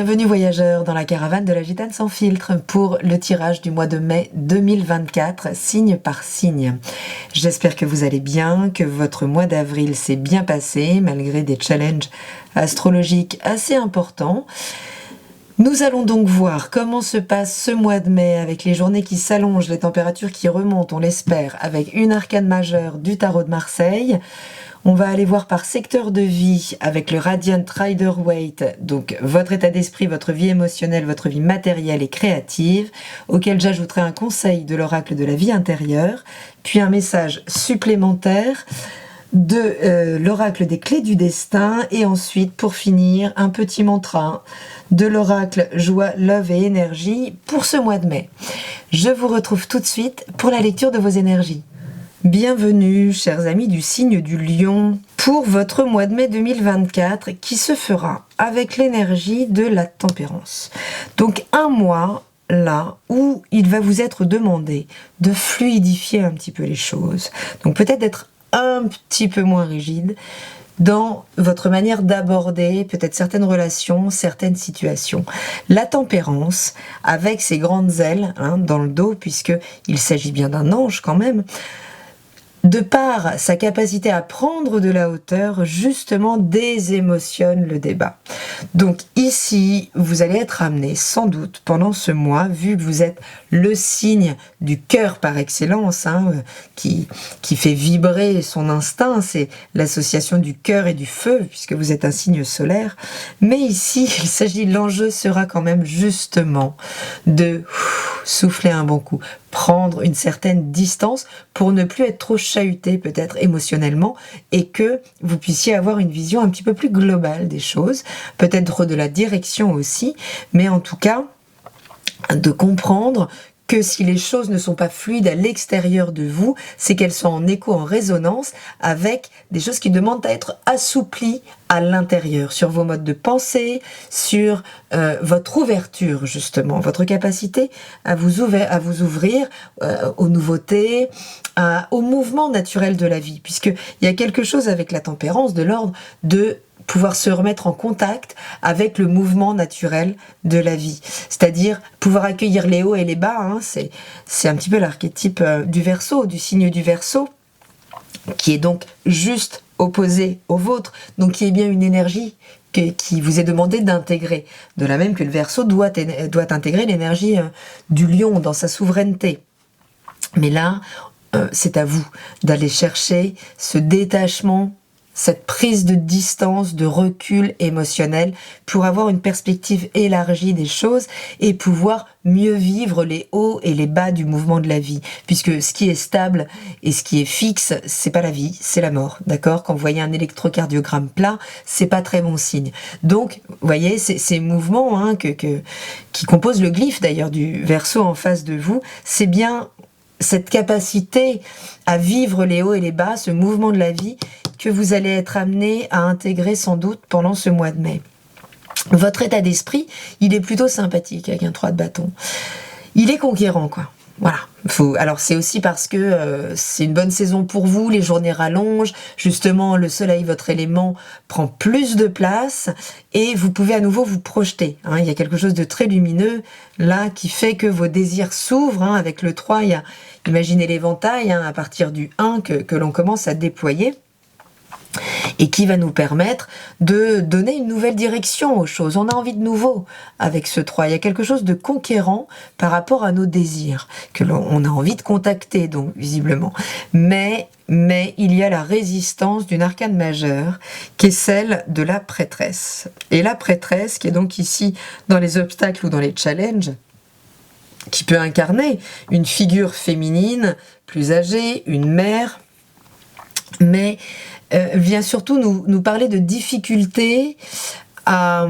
Bienvenue voyageurs dans la caravane de la Gitane sans filtre pour le tirage du mois de mai 2024, signe par signe. J'espère que vous allez bien, que votre mois d'avril s'est bien passé malgré des challenges astrologiques assez importants. Nous allons donc voir comment se passe ce mois de mai avec les journées qui s'allongent, les températures qui remontent, on l'espère, avec une arcane majeure du tarot de Marseille. On va aller voir par secteur de vie avec le Radiant Rider-Waite, donc votre état d'esprit, votre vie émotionnelle, votre vie matérielle et créative, auquel j'ajouterai un conseil de l'oracle de la vie intérieure, puis un message supplémentaire de l'oracle des clés du destin, et ensuite, pour finir, un petit mantra de l'oracle joie, love et énergie pour ce mois de mai. Je vous retrouve tout de suite pour la lecture de vos énergies. Bienvenue, chers amis du signe du Lion, pour votre mois de mai 2024 qui se fera avec l'énergie de la tempérance. Donc un mois là où il va vous être demandé de fluidifier un petit peu les choses. Donc peut-être d'être un petit peu moins rigide dans votre manière d'aborder peut-être certaines relations, certaines situations. La tempérance, avec ses grandes ailes dans le dos, puisqu'il s'agit bien d'un ange quand même, de par sa capacité à prendre de la hauteur, justement désémotionne le débat. Donc ici, vous allez être amené sans doute pendant ce mois, vu que vous êtes le signe du cœur par excellence, qui fait vibrer son instinct, c'est l'association du cœur et du feu, puisque vous êtes un signe solaire. Mais ici, l'enjeu sera quand même justement de souffler un bon coup, prendre une certaine distance pour ne plus être trop chahuté peut-être émotionnellement et que vous puissiez avoir une vision un petit peu plus globale des choses, peut-être de la direction aussi, mais en tout cas de comprendre que si les choses ne sont pas fluides à l'extérieur de vous, c'est qu'elles sont en écho, en résonance avec des choses qui demandent à être assouplies à l'intérieur, sur vos modes de pensée, sur votre ouverture justement, votre capacité à vous ouvrir aux nouveautés, au mouvement naturel de la vie, puisqu'il y a quelque chose avec la tempérance de l'ordre de pouvoir se remettre en contact avec le mouvement naturel de la vie. C'est-à-dire pouvoir accueillir les hauts et les bas. C'est un petit peu l'archétype du Verseau, du signe du Verseau, qui est donc juste opposé au vôtre, donc qui est bien une énergie qui vous est demandé d'intégrer. De la même que le Verseau doit intégrer l'énergie du Lion dans sa souveraineté. Mais là, c'est à vous d'aller chercher ce détachement, cette prise de distance, de recul émotionnel pour avoir une perspective élargie des choses et pouvoir mieux vivre les hauts et les bas du mouvement de la vie. Puisque ce qui est stable et ce qui est fixe, c'est pas la vie, c'est la mort. D'accord ? Quand vous voyez un électrocardiogramme plat, c'est pas très bon signe. Donc, vous voyez, ces mouvements qui composent le glyphe d'ailleurs du Verseau en face de vous, c'est bien cette capacité à vivre les hauts et les bas, ce mouvement de la vie que vous allez être amené à intégrer sans doute pendant ce mois de mai. Votre état d'esprit, il est plutôt sympathique avec un 3 de bâton. Il est conquérant, quoi. Voilà. Alors c'est aussi parce que c'est une bonne saison pour vous, les journées rallongent, justement le soleil, votre élément, prend plus de place et vous pouvez à nouveau vous projeter. Il y a quelque chose de très lumineux là qui fait que vos désirs s'ouvrent. Avec le 3, il y a, imaginez l'éventail à partir du 1 que l'on commence à déployer, et qui va nous permettre de donner une nouvelle direction aux choses. On a envie de nouveau avec ce 3. Il y a quelque chose de conquérant par rapport à nos désirs, que l'on a envie de contacter, donc visiblement. Mais il y a la résistance d'une arcane majeure, qui est celle de la prêtresse. Et la prêtresse, qui est donc ici dans les obstacles ou dans les challenges, qui peut incarner une figure féminine, plus âgée, une mère, mais vient surtout nous parler de difficultés à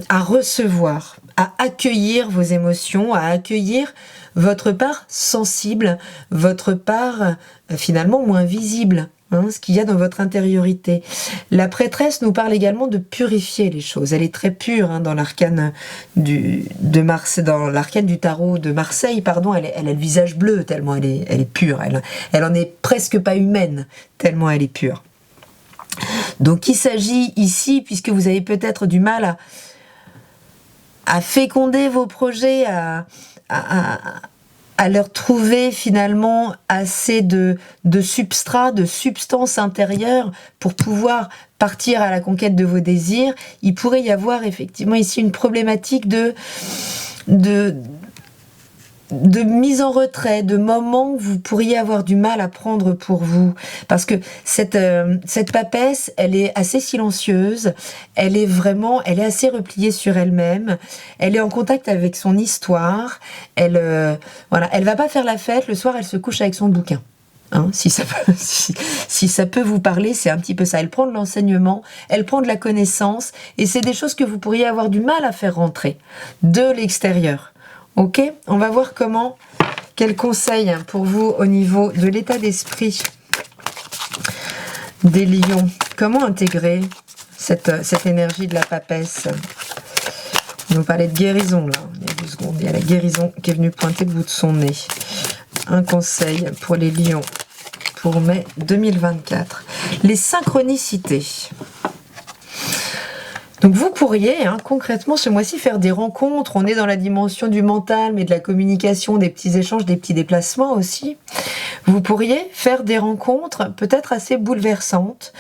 recevoir, à accueillir vos émotions, à accueillir votre part sensible, votre part finalement moins visible, ce qu'il y a dans votre intériorité. La prêtresse nous parle également de purifier les choses. Elle est très pure dans l'arcane dans l'arcane du tarot de Marseille, pardon. Elle a le visage bleu tellement elle est pure. Elle en est presque pas humaine tellement elle est pure. Donc il s'agit ici, puisque vous avez peut-être du mal à féconder vos projets, à leur trouver finalement assez de substrat, de substance intérieure pour pouvoir partir à la conquête de vos désirs. Il pourrait y avoir effectivement ici une problématique de mise en retrait, de moments où vous pourriez avoir du mal à prendre pour vous. Parce que cette papesse, elle est assez silencieuse, elle est assez repliée sur elle-même, elle est en contact avec son histoire, elle va pas faire la fête, le soir elle se couche avec son bouquin. Hein, si ça peut vous parler, c'est un petit peu ça. Elle prend de l'enseignement, elle prend de la connaissance, et c'est des choses que vous pourriez avoir du mal à faire rentrer de l'extérieur. Ok, on va voir quel conseil pour vous au niveau de l'état d'esprit des lions. Comment intégrer cette énergie de la papesse? On nous parlait de guérison là, il y a 2 secondes. Il y a la guérison qui est venue pointer le bout de son nez. Un conseil pour les lions pour mai 2024. Les synchronicités. Donc vous pourriez concrètement ce mois-ci faire des rencontres, on est dans la dimension du mental, mais de la communication, des petits échanges, des petits déplacements aussi. Vous pourriez faire des rencontres peut-être assez bouleversantes,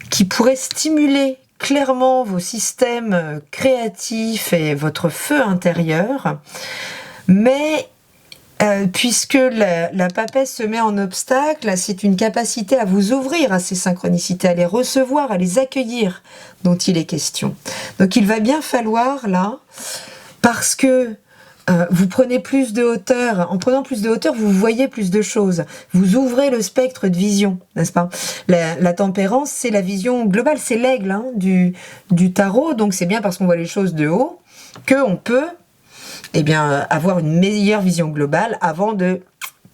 qui pourraient stimuler clairement vos systèmes créatifs et votre feu intérieur, mais puisque la papesse se met en obstacle, c'est une capacité à vous ouvrir à ces synchronicités, à les recevoir, à les accueillir dont il est question. Donc il va bien falloir là, parce que vous prenez plus de hauteur, en prenant plus de hauteur, vous voyez plus de choses, vous ouvrez le spectre de vision, n'est-ce pas? La tempérance, c'est la vision globale, c'est l'aigle du tarot, donc c'est bien parce qu'on voit les choses de haut qu'on peut avoir une meilleure vision globale avant de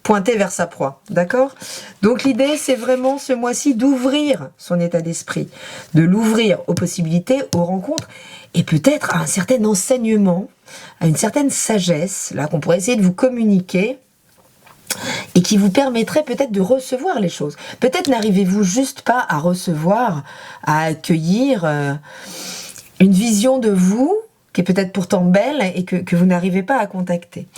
pointer vers sa proie, d'accord? Donc l'idée, c'est vraiment ce mois-ci d'ouvrir son état d'esprit, de l'ouvrir aux possibilités, aux rencontres, et peut-être à un certain enseignement, à une certaine sagesse, là, qu'on pourrait essayer de vous communiquer, et qui vous permettrait peut-être de recevoir les choses. Peut-être n'arrivez-vous juste pas à recevoir, à accueillir une vision de vous, qui est peut-être pourtant belle et que vous n'arrivez pas à contacter.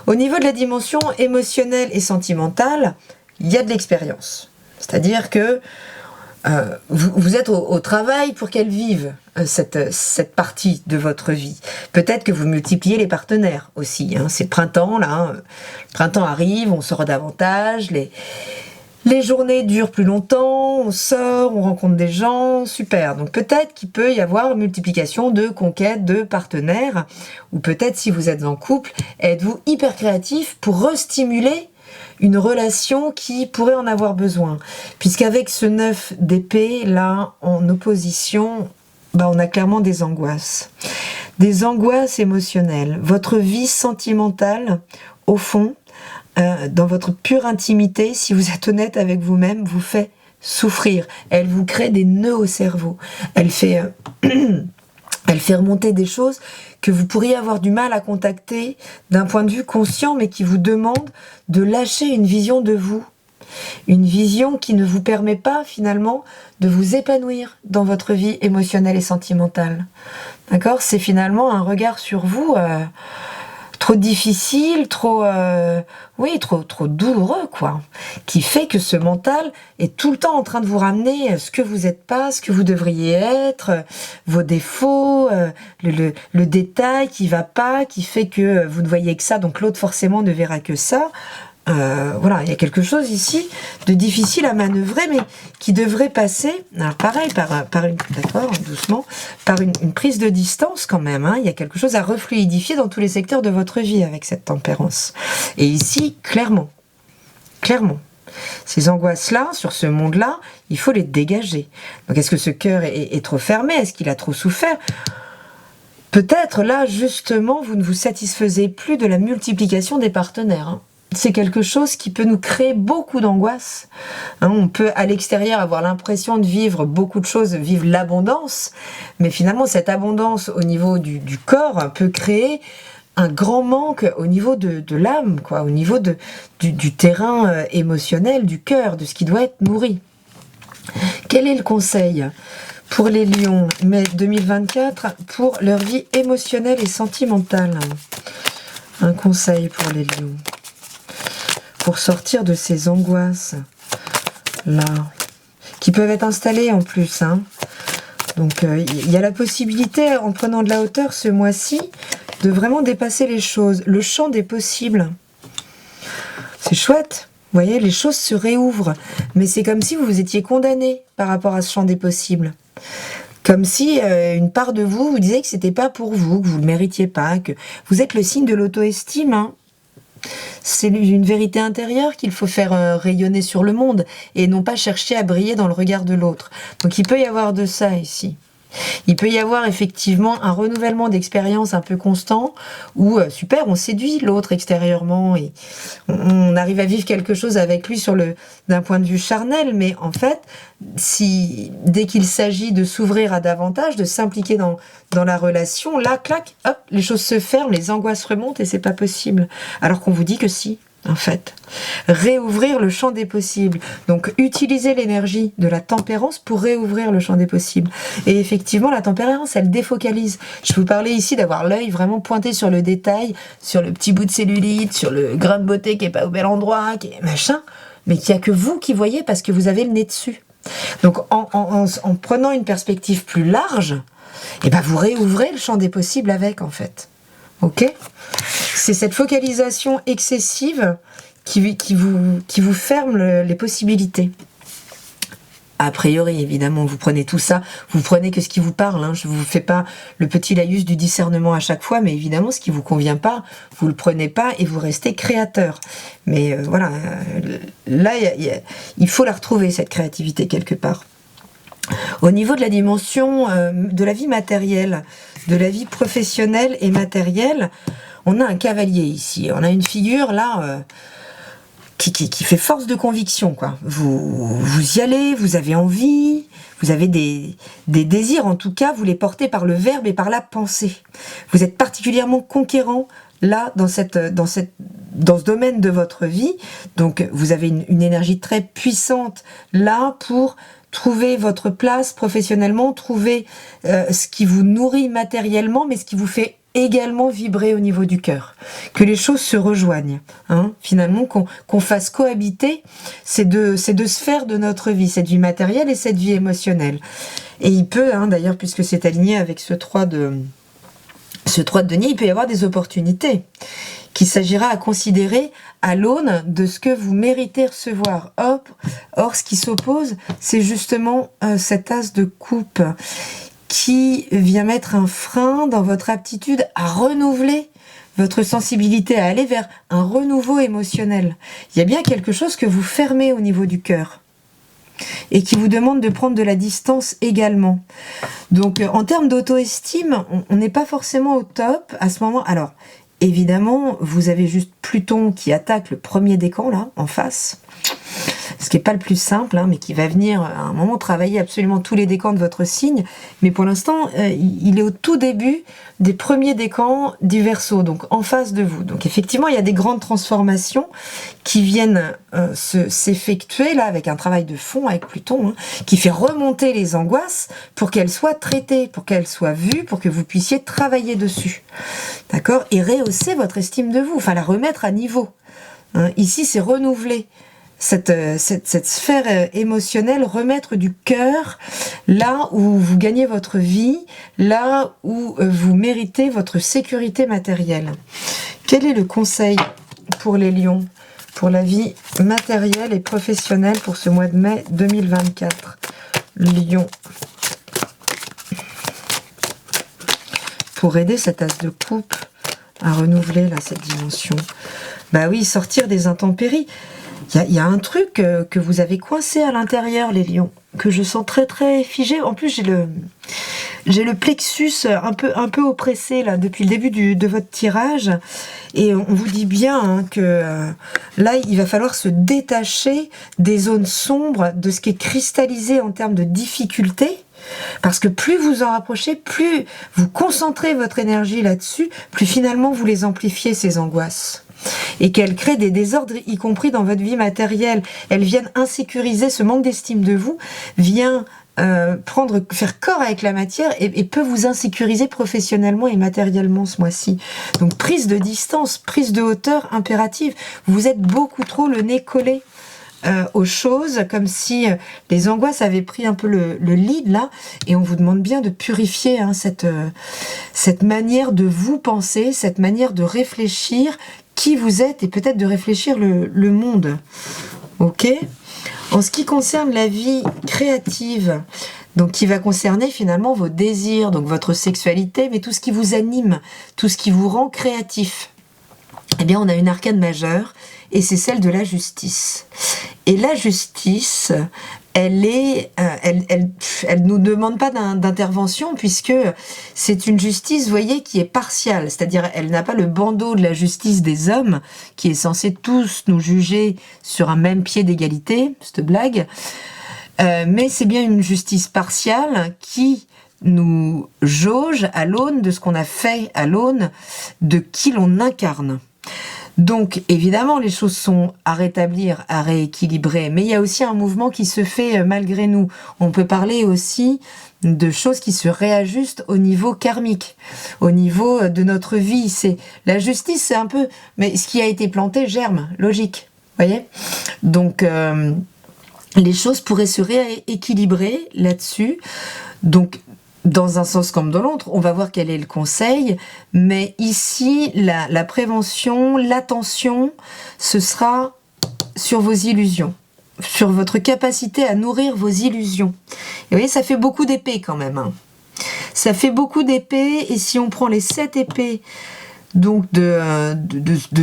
Au niveau de la dimension émotionnelle et sentimentale, il y a de l'expérience. C'est-à-dire que vous êtes au travail pour qu'elle vive cette partie de votre vie. Peut-être que vous multipliez les partenaires aussi. C'est le printemps, là. Le printemps arrive, on sort davantage, les journées durent plus longtemps, on sort, on rencontre des gens, super. Donc peut-être qu'il peut y avoir multiplication de conquêtes de partenaires, ou peut-être si vous êtes en couple, êtes-vous hyper créatif pour restimuler une relation qui pourrait en avoir besoin. Puisqu'avec ce 9 d'épée, là, en opposition, on a clairement des angoisses. Des angoisses émotionnelles. Votre vie sentimentale, au fond, dans votre pure intimité, si vous êtes honnête avec vous-même, vous fait souffrir. Elle vous crée des nœuds au cerveau. Elle fait remonter des choses que vous pourriez avoir du mal à contacter d'un point de vue conscient, mais qui vous demande de lâcher une vision de vous. Une vision qui ne vous permet pas finalement de vous épanouir dans votre vie émotionnelle et sentimentale. D'accord? C'est finalement un regard sur vous trop difficile, trop douloureux, quoi, qui fait que ce mental est tout le temps en train de vous ramener ce que vous n'êtes pas, ce que vous devriez être, vos défauts, le détail qui va pas, qui fait que vous ne voyez que ça, donc l'autre forcément ne verra que ça. Il y a quelque chose ici de difficile à manœuvrer, mais qui devrait passer, alors pareil, doucement, par une prise de distance quand même. Il y a quelque chose à refluidifier dans tous les secteurs de votre vie avec cette tempérance. Et ici, clairement, ces angoisses-là, sur ce monde-là, il faut les dégager. Donc est-ce que ce cœur est trop fermé? Est-ce qu'il a trop souffert? Peut-être là, justement, vous ne vous satisfaisez plus de la multiplication des partenaires. C'est quelque chose qui peut nous créer beaucoup d'angoisse. On peut à l'extérieur avoir l'impression de vivre beaucoup de choses, vivre l'abondance, mais finalement cette abondance au niveau du corps peut créer un grand manque au niveau de l'âme, quoi, au niveau du terrain émotionnel, du cœur, de ce qui doit être nourri. Quel est le conseil Pour les lions, mai 2024, pour leur vie émotionnelle et sentimentale. Un conseil pour les lions. Pour sortir de ces angoisses, là, qui peuvent être installées en plus. Hein. Donc, il y a la possibilité, en prenant de la hauteur ce mois-ci, de vraiment dépasser les choses. Le champ des possibles. C'est chouette. Vous voyez, les choses se réouvrent. Mais c'est comme si vous étiez condamné par rapport à ce champ des possibles. Comme si une part de vous vous disait que c'était pas pour vous, que vous le méritiez pas, que vous êtes le signe de l'auto-estime. Hein. C'est une vérité intérieure qu'il faut faire rayonner sur le monde et non pas chercher à briller dans le regard de l'autre. Donc il peut y avoir de ça ici. Il peut y avoir effectivement un renouvellement d'expérience un peu constant où, super, on séduit l'autre extérieurement et on arrive à vivre quelque chose avec lui d'un point de vue charnel, mais en fait, dès qu'il s'agit de s'ouvrir à davantage, de s'impliquer dans la relation, là, clac, hop, les choses se ferment, les angoisses remontent et c'est pas possible. Alors qu'on vous dit que si. En fait, réouvrir le champ des possibles. Donc, utiliser l'énergie de la tempérance pour réouvrir le champ des possibles. Et effectivement, la tempérance, elle défocalise. Je vous parlais ici d'avoir l'œil vraiment pointé sur le détail, sur le petit bout de cellulite, sur le grain de beauté qui est pas au bel endroit, qui est machin, mais qu'il n'y a que vous qui voyez parce que vous avez le nez dessus. Donc, en prenant une perspective plus large, eh ben, vous réouvrez le champ des possibles avec, en fait. Ok ? C'est cette focalisation excessive qui vous ferme les possibilités. A priori, évidemment, vous prenez tout ça, vous prenez que ce qui vous parle. Hein. Je ne vous fais pas le petit laïus du discernement à chaque fois, mais évidemment, ce qui vous convient pas, vous le prenez pas et vous restez créateur. Mais voilà, là, il faut la retrouver, cette créativité, quelque part. Au niveau de la dimension de la vie matérielle, de la vie professionnelle et matérielle, on a un cavalier ici. On a une figure là qui fait force de conviction, quoi. Vous y allez, vous avez envie, vous avez des désirs, en tout cas, vous les portez par le verbe et par la pensée. Vous êtes particulièrement conquérant là dans ce domaine de votre vie. Donc vous avez une énergie très puissante là pour trouver votre place professionnellement, trouver ce qui vous nourrit matériellement, mais ce qui vous fait également vibrer au niveau du cœur. Que les choses se rejoignent. Hein, finalement, qu'on fasse cohabiter ces deux sphères de notre vie, cette vie matérielle et cette vie émotionnelle. Et il peut, hein, d'ailleurs, puisque c'est aligné avec ce 3 de denier, il peut y avoir des opportunités qu'il s'agira à considérer à l'aune de ce que vous méritez recevoir. Or, ce qui s'oppose, c'est justement cet as de coupe qui vient mettre un frein dans votre aptitude à renouveler votre sensibilité, à aller vers un renouveau émotionnel. Il y a bien quelque chose que vous fermez au niveau du cœur et qui vous demande de prendre de la distance également. Donc, en termes d'auto-estime, on n'est pas forcément au top à ce moment. Alors, évidemment, vous avez juste Pluton qui attaque le premier décan, là, en face. Ce qui n'est pas le plus simple, hein, mais qui va venir à un moment travailler absolument tous les décans de votre signe. Mais pour l'instant, il est au tout début des premiers décans du Verseau, donc en face de vous. Donc effectivement, il y a des grandes transformations qui viennent s'effectuer là avec un travail de fond avec Pluton, hein, qui fait remonter les angoisses pour qu'elles soient traitées, pour qu'elles soient vues, pour que vous puissiez travailler dessus. D'accord ? Et rehausser votre estime de vous, enfin la remettre à niveau. Hein, ici, c'est renouveler cette sphère émotionnelle, remettre du cœur là où vous gagnez votre vie, là où vous méritez votre sécurité matérielle. Quel est le conseil pour les lions, pour la vie matérielle et professionnelle pour ce mois de mai 2024 ? Lion. Pour aider cet as de coupe à renouveler là, cette dimension. Bah oui, sortir des intempéries. Il y a un truc que vous avez coincé à l'intérieur, les lions, que je sens très très figé. En plus, j'ai le plexus un peu oppressé là depuis le début de votre tirage. Et on vous dit bien hein, que là, il va falloir se détacher des zones sombres, de ce qui est cristallisé en termes de difficultés. Parce que plus vous en rapprochez, plus vous concentrez votre énergie là-dessus, plus finalement vous les amplifiez, ces angoisses. Et qu'elles créent des désordres, y compris dans votre vie matérielle. Elles viennent insécuriser, ce manque d'estime de vous vient faire corps avec la matière et peut vous insécuriser professionnellement et matériellement ce mois-ci. Donc prise de distance, prise de hauteur impérative. Vous êtes beaucoup trop le nez collé aux choses, comme si les angoisses avaient pris un peu le lead là, et on vous demande bien de purifier cette manière de vous penser, cette manière de réfléchir qui vous êtes, et peut-être de réfléchir le monde. Ok ? En ce qui concerne la vie créative, donc qui va concerner finalement vos désirs, donc votre sexualité, mais tout ce qui vous anime, tout ce qui vous rend créatif, eh bien on a une arcane majeure, et c'est celle de la justice. Et la justice, elle nous demande pas d'intervention, puisque c'est une justice, vous voyez, qui est partiale, c'est-à-dire elle n'a pas le bandeau de la justice des hommes, qui est censé tous nous juger sur un même pied d'égalité, cette blague, mais c'est bien une justice partiale qui nous jauge à l'aune de ce qu'on a fait, à l'aune de qui l'on incarne. Donc, évidemment, les choses sont à rétablir, à rééquilibrer, mais il y a aussi un mouvement qui se fait malgré nous. On peut parler aussi de choses qui se réajustent au niveau karmique, au niveau de notre vie. La justice, c'est un peu... Mais ce qui a été planté germe, logique, voyez ? Donc, les choses pourraient se rééquilibrer là-dessus. Donc, dans un sens comme dans l'autre, on va voir quel est le conseil, mais ici, la prévention, l'attention, ce sera sur vos illusions, sur votre capacité à nourrir vos illusions. Et vous voyez, ça fait beaucoup d'épées quand même. Hein. Ça fait beaucoup d'épées, et si on prend les 7 épées donc de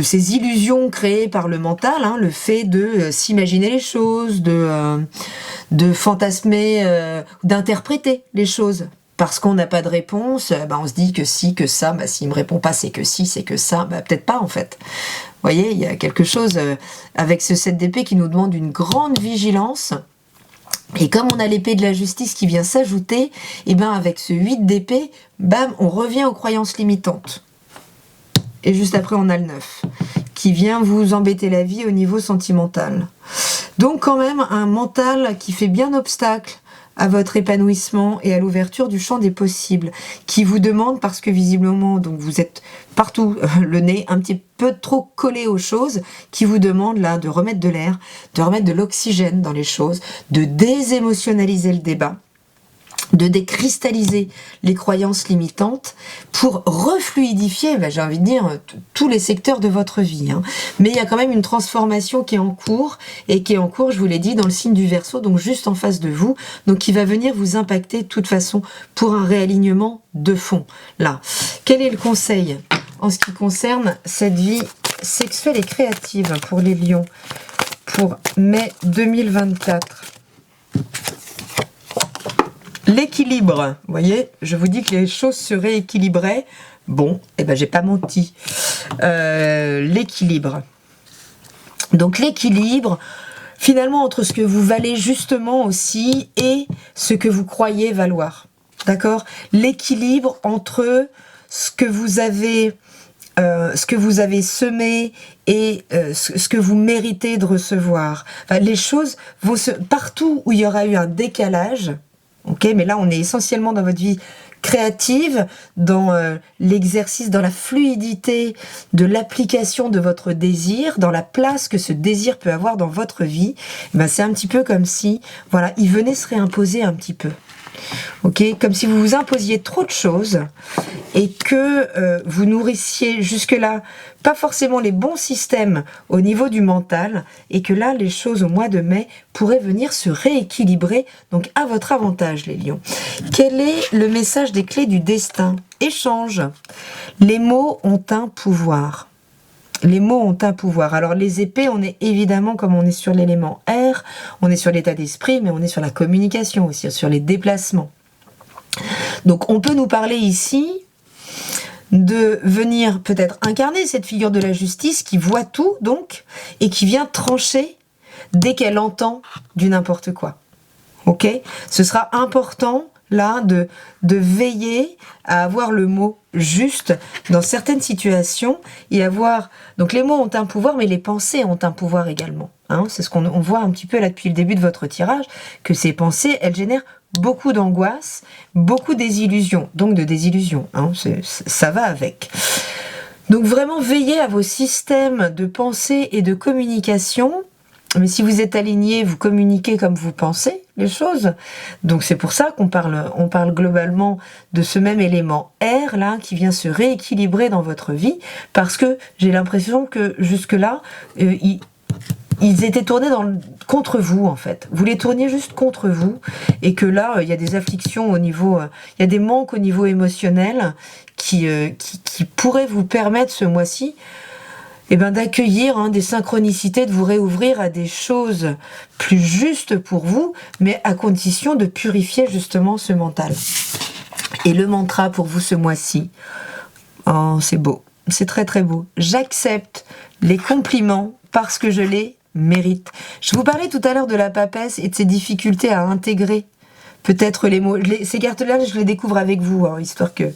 ces illusions créées par le mental, hein, le fait de s'imaginer les choses, de fantasmer, d'interpréter les choses. Parce qu'on n'a pas de réponse, on se dit que si, que ça, s'il me répond pas, c'est que si, c'est que ça, peut-être pas en fait. Vous voyez, il y a quelque chose avec ce 7 d'épée qui nous demande une grande vigilance. Et comme on a l'épée de la justice qui vient s'ajouter, et avec ce 8 d'épée, on revient aux croyances limitantes. Et juste après, on a le 9, qui vient vous embêter la vie au niveau sentimental. Donc quand même, un mental qui fait bien obstacle à votre épanouissement et à l'ouverture du champ des possibles, qui vous demande, parce que visiblement, donc vous êtes partout, le nez un petit peu trop collé aux choses, qui vous demande là de remettre de l'air, de remettre de l'oxygène dans les choses, de désémotionnaliser le débat, de décristalliser les croyances limitantes pour refluidifier, j'ai envie de dire, tous les secteurs de votre vie. Hein. Mais il y a quand même une transformation qui est en cours, et qui est en cours, je vous l'ai dit, dans le signe du Verseau, donc juste en face de vous, donc qui va venir vous impacter de toute façon pour un réalignement de fond. Là, quel est le conseil en ce qui concerne cette vie sexuelle et créative pour les lions pour mai 2024 ? L'équilibre, vous voyez, je vous dis que les choses se rééquilibraient. Bon, j'ai pas menti. L'équilibre. Donc l'équilibre, finalement, entre ce que vous valez justement aussi et ce que vous croyez valoir. D'accord ? L'équilibre entre ce que vous avez semé et ce que vous méritez de recevoir. Enfin, les choses vont partout où il y aura eu un décalage. Ok, mais là, on est essentiellement dans votre vie créative, dans l'exercice, dans la fluidité de l'application de votre désir, dans la place que ce désir peut avoir dans votre vie. C'est un petit peu comme si, voilà, il venait se réimposer un petit peu. Ok, comme si vous vous imposiez trop de choses et que vous nourrissiez jusque-là pas forcément les bons systèmes au niveau du mental, et que là, les choses au mois de mai pourraient venir se rééquilibrer, donc à votre avantage, les lions. Quel est le message des clés du destin ? Échange. Les mots ont un pouvoir. Les mots ont un pouvoir. Alors les épées, on est évidemment, comme on est sur l'élément air, on est sur l'état d'esprit, mais on est sur la communication aussi, sur les déplacements. Donc on peut nous parler ici de venir peut-être incarner cette figure de la justice qui voit tout, donc, et qui vient trancher dès qu'elle entend du n'importe quoi. Ok ? Ce sera important là de veiller à avoir le mot juste dans certaines situations et avoir... Donc les mots ont un pouvoir, mais les pensées ont un pouvoir également. Hein, c'est ce qu'on voit un petit peu là depuis le début de votre tirage, que ces pensées, elles génèrent beaucoup d'angoisse, beaucoup de désillusions, donc de désillusions, hein, ça va avec. Donc vraiment veillez à vos systèmes de pensée et de communication. Mais si vous êtes aligné, vous communiquez comme vous pensez les choses. Donc c'est pour ça qu'on parle globalement de ce même élément R là qui vient se rééquilibrer dans votre vie, parce que j'ai l'impression que jusque-là, ils étaient tournés contre vous en fait. Vous les tourniez juste contre vous, et que là il y a des afflictions au niveau, il y a des manques au niveau émotionnel qui pourraient vous permettre ce mois-ci d'accueillir des synchronicités, de vous réouvrir à des choses plus justes pour vous, mais à condition de purifier justement ce mental. Et le mantra pour vous ce mois-ci, oh c'est beau, c'est très très beau. J'accepte les compliments parce que je les mérite. Je vous parlais tout à l'heure de la papesse et de ses difficultés à intégrer peut-être les mots. Ces cartes-là, je les découvre avec vous, histoire que...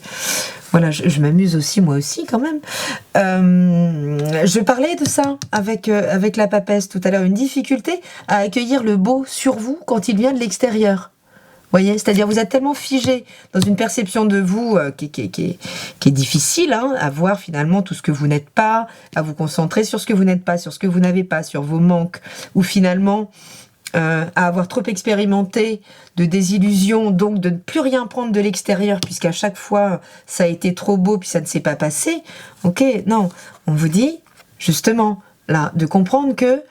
Voilà, je m'amuse aussi, moi aussi, quand même. Je parlais de ça avec la papesse tout à l'heure, une difficulté à accueillir le beau sur vous quand il vient de l'extérieur. Voyez, c'est-à-dire vous êtes tellement figé dans une perception de vous qui est difficile à voir finalement tout ce que vous n'êtes pas, à vous concentrer sur ce que vous n'êtes pas, sur ce que vous n'avez pas, sur vos manques, ou finalement... à avoir trop expérimenté de désillusions, donc de ne plus rien prendre de l'extérieur, puisqu'à chaque fois, ça a été trop beau, puis ça ne s'est pas passé. Ok, non, on vous dit, justement, là, de comprendre que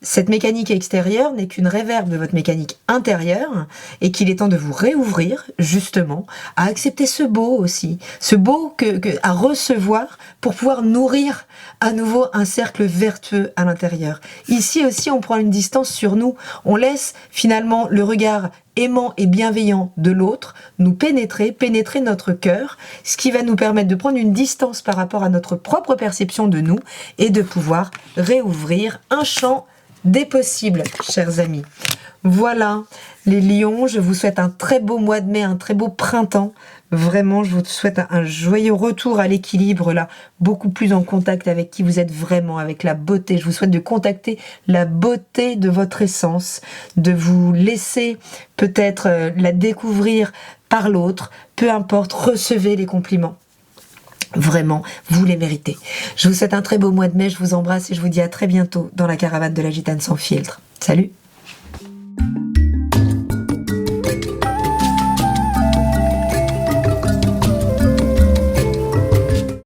cette mécanique extérieure n'est qu'une réverbe de votre mécanique intérieure, et qu'il est temps de vous réouvrir, justement, à accepter ce beau aussi, ce beau à recevoir pour pouvoir nourrir à nouveau un cercle vertueux à l'intérieur. Ici aussi, on prend une distance sur nous, on laisse finalement le regard aimant et bienveillant de l'autre nous pénétrer notre cœur, ce qui va nous permettre de prendre une distance par rapport à notre propre perception de nous, et de pouvoir réouvrir un champ des possibles, chers amis. Voilà, les lions, je vous souhaite un très beau mois de mai, un très beau printemps. Vraiment, je vous souhaite un joyeux retour à l'équilibre, là, beaucoup plus en contact avec qui vous êtes vraiment, avec la beauté. Je vous souhaite de contacter la beauté de votre essence, de vous laisser peut-être la découvrir par l'autre, peu importe, recevez les compliments. Vraiment, vous les méritez. Je vous souhaite un très beau mois de mai, je vous embrasse et je vous dis à très bientôt dans la caravane de la Gitane sans filtre. Salut!